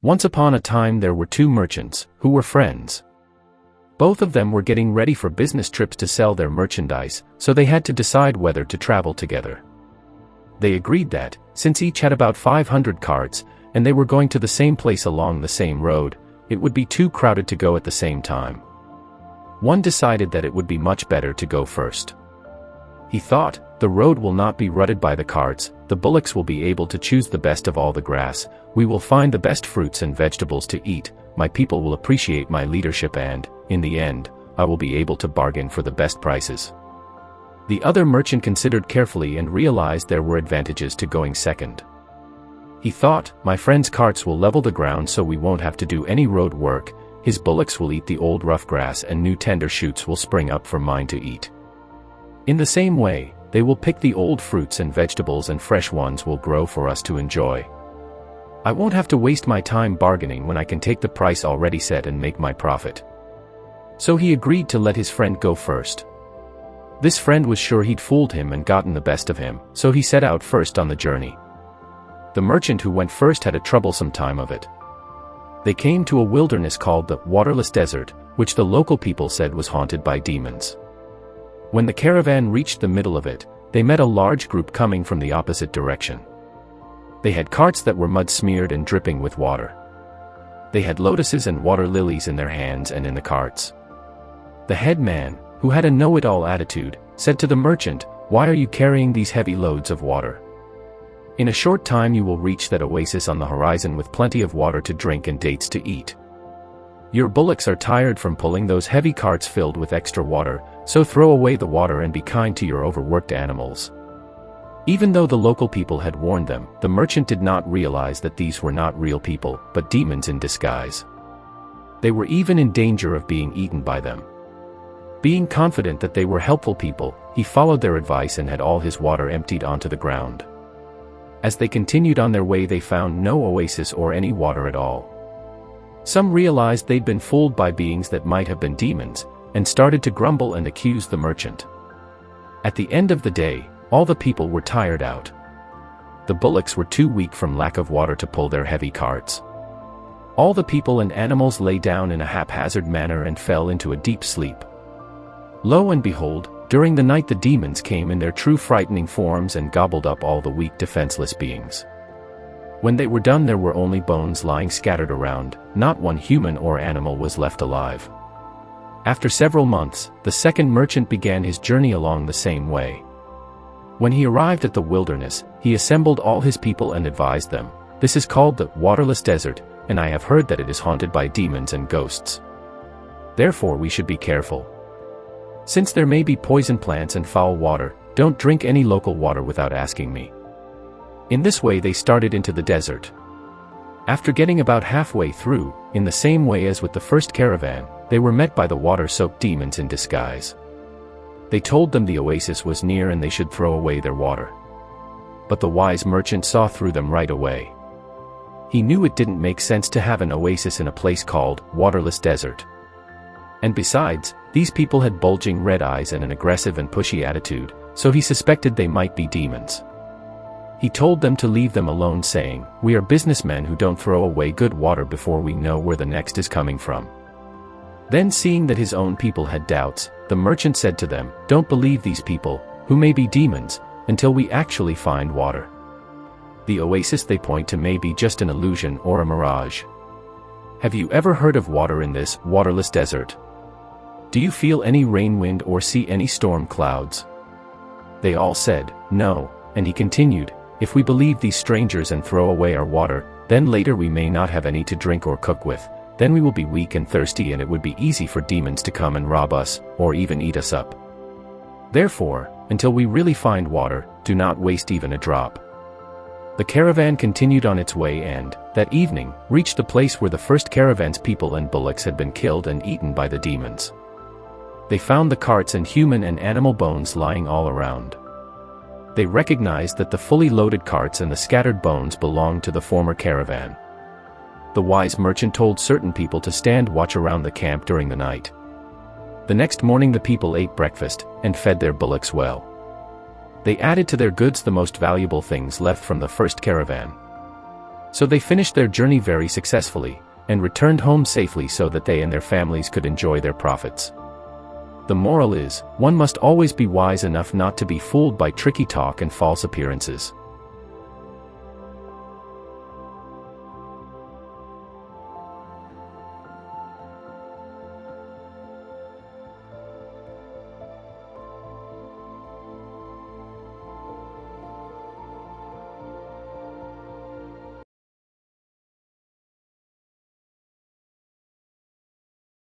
Once upon a time there were two merchants, who were friends. Both of them were getting ready for business trips to sell their merchandise, so they had to decide whether to travel together. They agreed that, since each had about 500 carts, and they were going to the same place along the same road, it would be too crowded to go at the same time. One decided that it would be much better to go first. He thought, the road will not be rutted by the carts, the bullocks will be able to choose the best of all the grass, we will find the best fruits and vegetables to eat, my people will appreciate my leadership and, in the end, I will be able to bargain for the best prices. The other merchant considered carefully and realized there were advantages to going second. He thought, my friend's carts will level the ground so we won't have to do any road work, his bullocks will eat the old rough grass and new tender shoots will spring up for mine to eat. In the same way, they will pick the old fruits and vegetables and fresh ones will grow for us to enjoy. I won't have to waste my time bargaining when I can take the price already set and make my profit. So he agreed to let his friend go first. This friend was sure he'd fooled him and gotten the best of him, so he set out first on the journey. The merchant who went first had a troublesome time of it. They came to a wilderness called the waterless desert, which the local people said was haunted by demons. When the caravan reached the middle of it, they met a large group coming from the opposite direction. They had carts that were mud-smeared and dripping with water. They had lotuses and water lilies in their hands and in the carts. The head man, who had a know-it-all attitude, said to the merchant, "Why are you carrying these heavy loads of water? In a short time you will reach that oasis on the horizon with plenty of water to drink and dates to eat. Your bullocks are tired from pulling those heavy carts filled with extra water, so throw away the water and be kind to your overworked animals." Even though the local people had warned them, the merchant did not realize that these were not real people, but demons in disguise. They were even in danger of being eaten by them. Being confident that they were helpful people, he followed their advice and had all his water emptied onto the ground. As they continued on their way they found no oasis or any water at all. Some realized they'd been fooled by beings that might have been demons, and started to grumble and accuse the merchant. At the end of the day, all the people were tired out. The bullocks were too weak from lack of water to pull their heavy carts. All the people and animals lay down in a haphazard manner and fell into a deep sleep. Lo and behold, during the night the demons came in their true frightening forms and gobbled up all the weak defenseless beings. When they were done there were only bones lying scattered around, not one human or animal was left alive. After several months, the second merchant began his journey along the same way. When he arrived at the wilderness, he assembled all his people and advised them, "This is called the waterless desert, and I have heard that it is haunted by demons and ghosts. Therefore we should be careful. Since there may be poison plants and foul water, don't drink any local water without asking me." In this way they started into the desert. After getting about halfway through, in the same way as with the first caravan, they were met by the water-soaked demons in disguise. They told them the oasis was near and they should throw away their water. But the wise merchant saw through them right away. He knew it didn't make sense to have an oasis in a place called waterless desert. And besides, these people had bulging red eyes and an aggressive and pushy attitude, so he suspected they might be demons. He told them to leave them alone saying, "We are businessmen who don't throw away good water before we know where the next is coming from." Then seeing that his own people had doubts, the merchant said to them, "Don't believe these people, who may be demons, until we actually find water. The oasis they point to may be just an illusion or a mirage. Have you ever heard of water in this waterless desert? Do you feel any rain wind or see any storm clouds?" They all said, "No," and he continued, "If we believe these strangers and throw away our water, then later we may not have any to drink or cook with. Then we will be weak and thirsty and it would be easy for demons to come and rob us, or even eat us up. Therefore, until we really find water, do not waste even a drop." The caravan continued on its way and, that evening, reached the place where the first caravan's people and bullocks had been killed and eaten by the demons. They found the carts and human and animal bones lying all around. They recognized that the fully loaded carts and the scattered bones belonged to the former caravan. The wise merchant told certain people to stand watch around the camp during the night. The next morning the people ate breakfast, and fed their bullocks well. They added to their goods the most valuable things left from the first caravan. So they finished their journey very successfully, and returned home safely so that they and their families could enjoy their profits. The moral is, one must always be wise enough not to be fooled by tricky talk and false appearances.